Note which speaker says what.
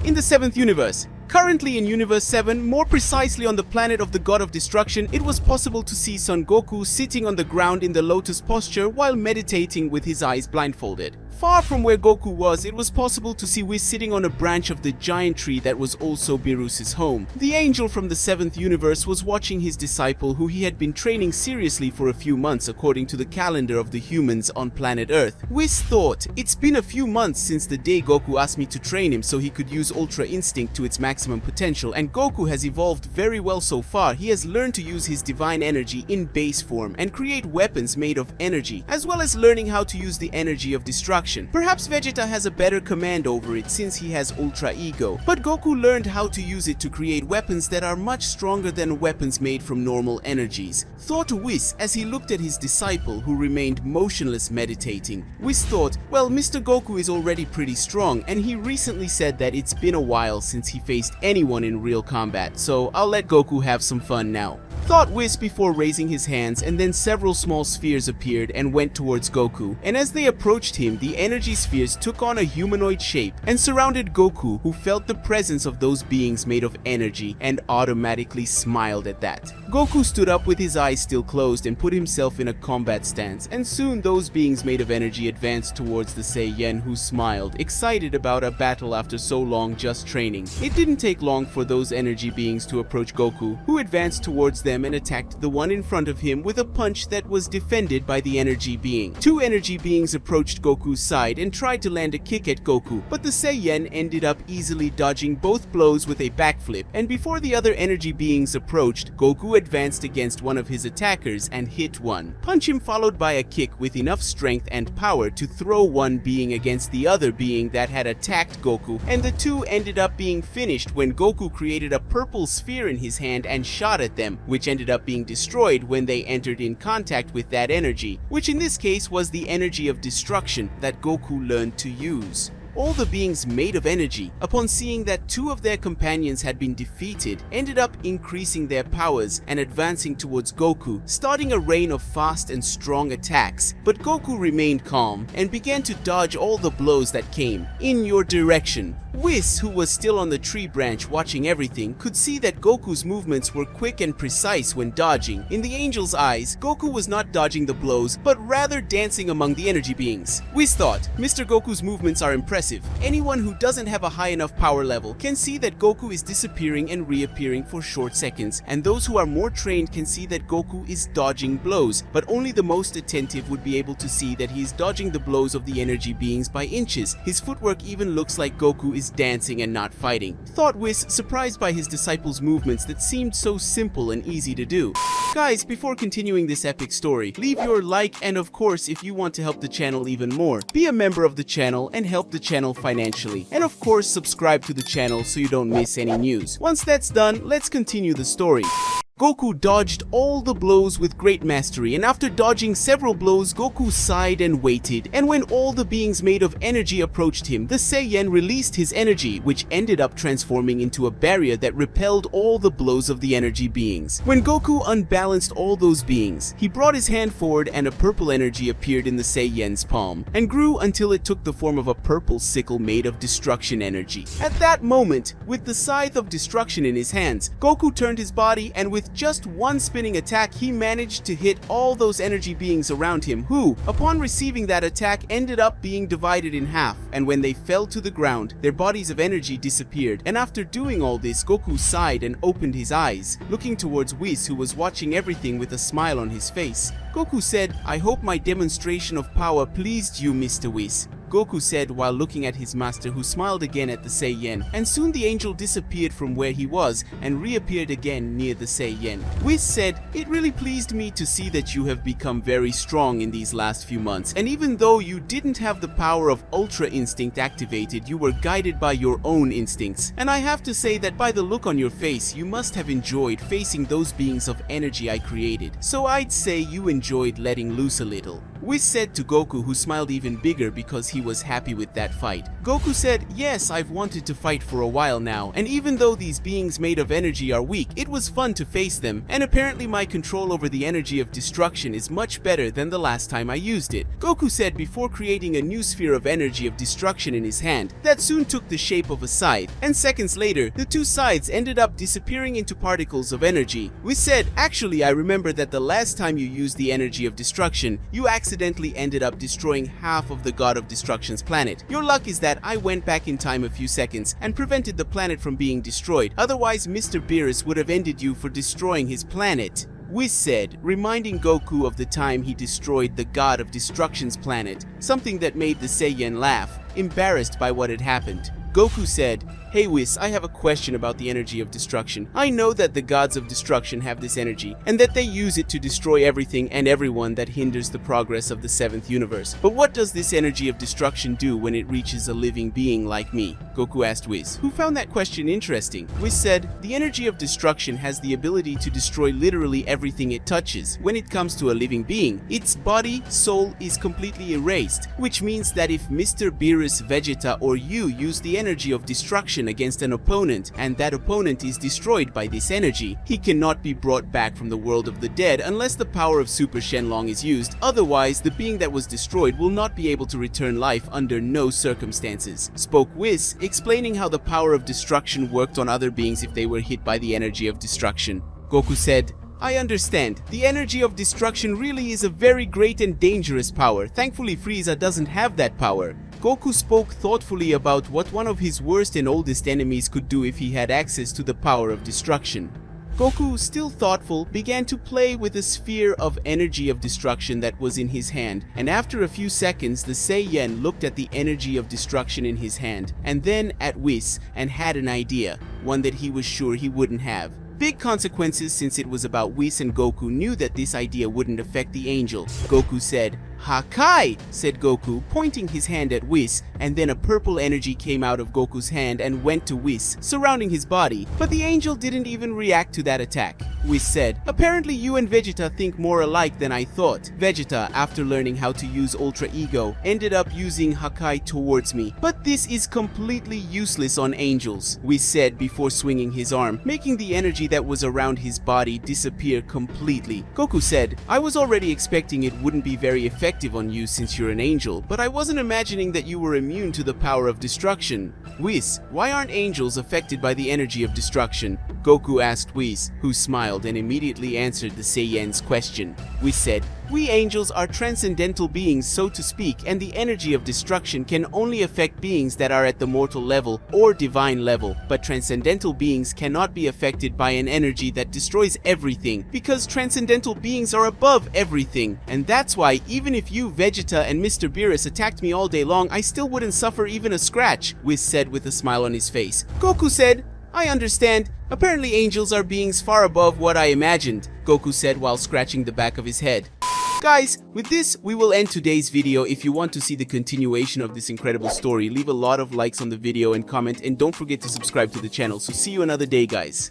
Speaker 1: In the 7th universe. Currently in Universe 7, more precisely on the planet of the God of Destruction, it was possible to see Son Goku sitting on the ground in the lotus posture while meditating with his eyes blindfolded. Far from where Goku was, it was possible to see Whis sitting on a branch of the giant tree that was also Beerus's home. The angel from the 7th universe was watching his disciple, who he had been training seriously for a few months according to the calendar of the humans on planet Earth. Whis thought, it's been a few months since the day Goku asked me to train him so he could use Ultra Instinct to its maximum potential, and Goku has evolved very well so far. He has learned to use his divine energy in base form and create weapons made of energy, as well as learning how to use the energy of destruction. Perhaps Vegeta has a better command over it since he has Ultra Ego, but Goku learned how to use it to create weapons that are much stronger than weapons made from normal energies, thought Whis as he looked at his disciple who remained motionless meditating. Whis thought, well, Mr. Goku is already pretty strong, and he recently said that it's been a while since he faced anyone in real combat, so I'll let Goku have some fun now. Thought Whis before raising his hands, and then several small spheres appeared and went towards Goku, and as they approached him, the energy spheres took on a humanoid shape and surrounded Goku, who felt the presence of those beings made of energy and automatically smiled at that. Goku stood up with his eyes still closed and put himself in a combat stance, and soon those beings made of energy advanced towards the Saiyan, who smiled, excited about a battle after so long just training. It didn't take long for those energy beings to approach Goku, who advanced towards them and attacked the one in front of him with a punch that was defended by the energy being. Two energy beings approached Goku's side and tried to land a kick at Goku, but the Saiyan ended up easily dodging both blows with a backflip, and before the other energy beings approached, Goku advanced against one of his attackers and hit one. Punch him followed by a kick with enough strength and power to throw one being against the other being that had attacked Goku, and the two ended up being finished when Goku created a purple sphere in his hand and shot at them, which ended up being destroyed when they entered in contact with that energy, which in this case was the energy of destruction that Goku learned to use. All the beings made of energy, upon seeing that two of their companions had been defeated, ended up increasing their powers and advancing towards Goku, starting a rain of fast and strong attacks. But Goku remained calm and began to dodge all the blows that came in your direction. Whis, who was still on the tree branch watching everything, could see that Goku's movements were quick and precise when dodging. In the angel's eyes, Goku was not dodging the blows, but rather dancing among the energy beings. Whis thought, Mr. Goku's movements are impressive. Anyone who doesn't have a high enough power level can see that Goku is disappearing and reappearing for short seconds, and those who are more trained can see that Goku is dodging blows, but only the most attentive would be able to see that he is dodging the blows of the energy beings by inches. His footwork even looks like Goku is dancing and not fighting. Thought Whis, surprised by his disciple's movements that seemed so simple and easy to do. Guys, before continuing this epic story, leave your like, and of course, if you want to help the channel even more, be a member of the channel and help the channel financially. And of course, subscribe to the channel so you don't miss any news. Once that's done, let's continue the story. Goku dodged all the blows with great mastery, and after dodging several blows, Goku sighed and waited. And when all the beings made of energy approached him, the Saiyan released his energy, which ended up transforming into a barrier that repelled all the blows of the energy beings. When Goku unbalanced all those beings, he brought his hand forward and a purple energy appeared in the Saiyan's palm, and grew until it took the form of a purple sickle made of destruction energy. At that moment, with the scythe of destruction in his hands, Goku turned his body, and with just one spinning attack, he managed to hit all those energy beings around him, who, upon receiving that attack, ended up being divided in half, and when they fell to the ground, their bodies of energy disappeared. And after doing all this, Goku sighed and opened his eyes, looking towards Whis, who was watching everything with a smile on his face. Goku said, "I hope my demonstration of power pleased you, Mr. Whis." Goku said while looking at his master, who smiled again at the Saiyan, and soon the angel disappeared from where he was and reappeared again near the Saiyan. Whis said, "It really pleased me to see that you have become very strong in these last few months, and even though you didn't have the power of Ultra Instinct activated, you were guided by your own instincts. And I have to say that by the look on your face, you must have enjoyed facing those beings of energy I created. So I'd say you enjoyed letting loose a little." Whis said to Goku, who smiled even bigger because he was happy with that fight. Goku said, "Yes, I've wanted to fight for a while now, and even though these beings made of energy are weak, it was fun to face them, and apparently my control over the energy of destruction is much better than the last time I used it." Goku said before creating a new sphere of energy of destruction in his hand that soon took the shape of a scythe, and seconds later, the two sides ended up disappearing into particles of energy. We said, "Actually, I remember that the last time you used the energy of destruction, you accidentally ended up destroying half of the God of Destruction's planet. Your luck is that I went back in time a few seconds and prevented the planet from being destroyed. Otherwise, Mr. Beerus would have ended you for destroying his planet." Whis said, reminding Goku of the time he destroyed the God of Destruction's planet, something that made the Saiyan laugh, embarrassed by what had happened. Goku said, "Hey Whis, I have a question about the energy of destruction. I know that the gods of destruction have this energy, and that they use it to destroy everything and everyone that hinders the progress of the 7th universe. But what does this energy of destruction do when it reaches a living being like me?" Goku asked Whis, who found that question interesting. Whis said, "The energy of destruction has the ability to destroy literally everything it touches. When it comes to a living being, its body, soul is completely erased, which means that if Mr. Beerus, Vegeta, or you use the energy of destruction against an opponent, and that opponent is destroyed by this energy, he cannot be brought back from the world of the dead unless the power of Super Shenlong is used. Otherwise, the being that was destroyed will not be able to return life under no circumstances," spoke Whis, explaining how the power of destruction worked on other beings if they were hit by the energy of destruction. Goku said, "I understand. The energy of destruction really is a very great and dangerous power. Thankfully, Frieza doesn't have that power." Goku spoke thoughtfully about what one of his worst and oldest enemies could do if he had access to the power of destruction. Goku, still thoughtful, began to play with a sphere of energy of destruction that was in his hand, and after a few seconds the Saiyan looked at the energy of destruction in his hand, and then at Whis, and had an idea, one that he was sure he wouldn't have. Big consequences, since it was about Whis, and Goku knew that this idea wouldn't affect the angel. Goku said, "Hakai!" said Goku, pointing his hand at Whis, and then a purple energy came out of Goku's hand and went to Whis, surrounding his body, but the angel didn't even react to that attack. Whis said, "Apparently you and Vegeta think more alike than I thought." Vegeta, after learning how to use Ultra Ego, ended up using Hakai towards me, but this is completely useless on angels, Whis said before swinging his arm, making the energy that was around his body disappear completely. Goku said, "I was already expecting it wouldn't be very effective on you since you're an angel, but I wasn't imagining that you were immune to the power of destruction." Whis, why aren't angels affected by the energy of destruction? Goku asked Whis, who smiled and immediately answered the Saiyan's question. Whis said, "We angels are transcendental beings, so to speak, and the energy of destruction can only affect beings that are at the mortal level or divine level, but transcendental beings cannot be affected by an energy that destroys everything, because transcendental beings are above everything, and that's why even if you, Vegeta, and Mr. Beerus attacked me all day long, I still wouldn't suffer even a scratch," Whis said with a smile on his face. Goku said, "I understand. Apparently angels are beings far above what I imagined," Goku said while scratching the back of his head. Guys, with this, we will end today's video. If you want to see the continuation of this incredible story, leave a lot of likes on the video and comment, and don't forget to subscribe to the channel. So see you another day, guys.